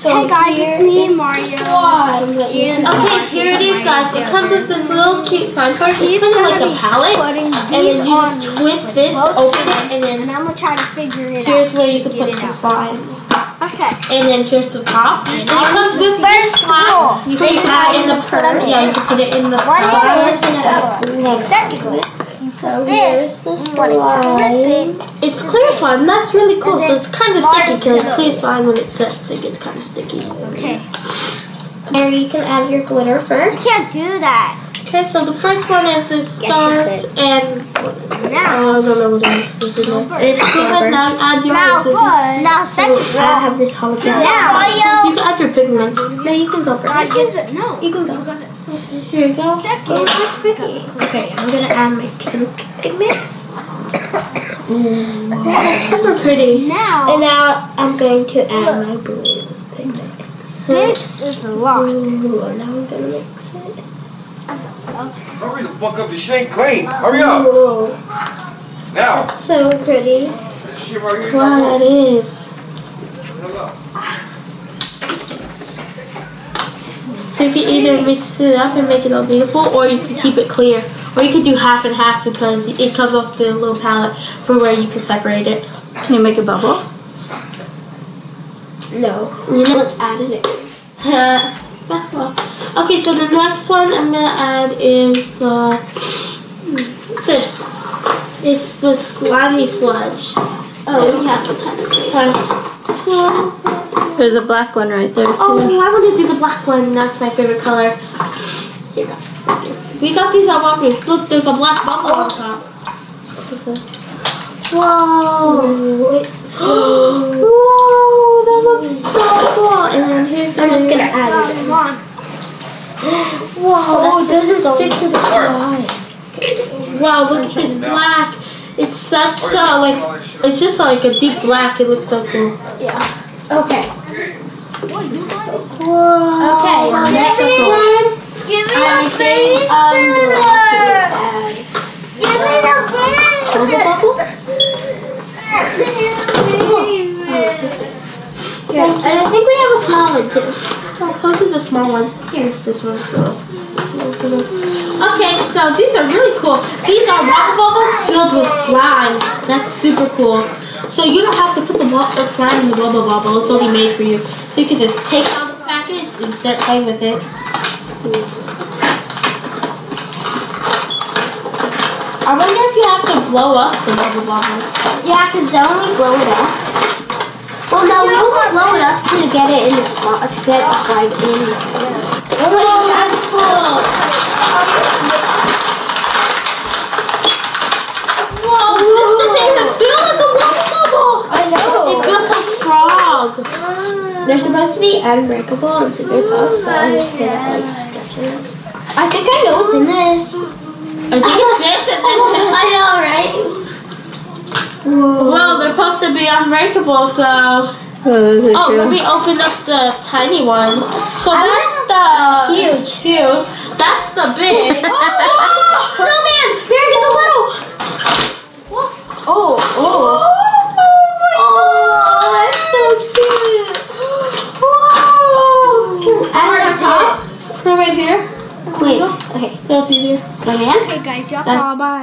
So hey guys, it's me, Mario. Okay, here it is, guys. It comes with this little cute sign card. It's kind of like a palette. And then you twist this to open it, and then I'm gonna try to figure it out. here's where you can put the slime. Okay. And then here's the top. And it comes with this slime. You can put it in the purse. Yeah, you can put it in the purse. Second. So This here's the slime. It's clear slime. That's really cool. So it's kind of sticky because clear slime, when it sets, it gets kind of sticky. Okay. And you can add your glitter first. You can't do that. Okay, so the first one is the stars and Now. I don't know what it is. It's Now, add your now second. I have this hologram. Now, you can add your pigments. No, you can go first. This is no. You can go. Here you go. Second. Oh, that's pretty. Okay, I'm gonna add my pigments. Super pretty. Now. And now I'm going to add my blue pigment. This is the lock. Ooh, now I'm gonna mix it. Hurry the fuck up, this shit ain't clean. Hurry up. Whoa. Now. So pretty. This shit right here. Wow, it is. So you can either mix it up and make it all beautiful, or you can keep it clear. Or you could do half and half because it comes off the little palette for where you can separate it. Can you make a bubble? No. You know what's added it. Basketball. Okay, so the next one I'm gonna add is this. It's the slimy sludge. Oh, we have to type it. There's a black one right there too. Oh, I want to do the black one. That's my favorite color. Here you go. We got these at Walgreens. Look, there's a black bubble on top. Whoa! Whoa! That looks so cool. And then here's I'm just gonna add it. Whoa! It doesn't stick to the slime. Wow! Look at this black. It's such a it's just like a deep black. It looks so cool. Yeah. Okay. Whoa! Okay. Next one. Give me the face. Give me the face. And I think we have a small one too. Oh, I'll do the small one. Here's this one. Okay, so these are really cool. These are water bubbles filled with slime. That's super cool. So you don't have to put the slime in the bubble bubble. It's only made for you. So you can just take out the package and start playing with it. I wonder if you have to blow up the bubble bubble. Yeah, because don't we blow it up? Well, no, we will blow it up to get it in the slide, to get the slide in. Oh, that's cool. Whoa, this doesn't even feel like a bubble bubble. I know. It feels so strong. They're supposed to be unbreakable and super tough, so I'm just gonna sketch it. I think I know what's in this. I think it's this and then I know, right? Whoa. Well, they're supposed to be unbreakable, so. Oh, let me open up the tiny one. So that's the huge. That's the big. Snowman! Here, get the little. Oh, oh. Oh, that's so cute. Whoa. And on top. So right here. Wait. Okay. So it's easier. Snowman. Okay, guys, y'all saw. Bye.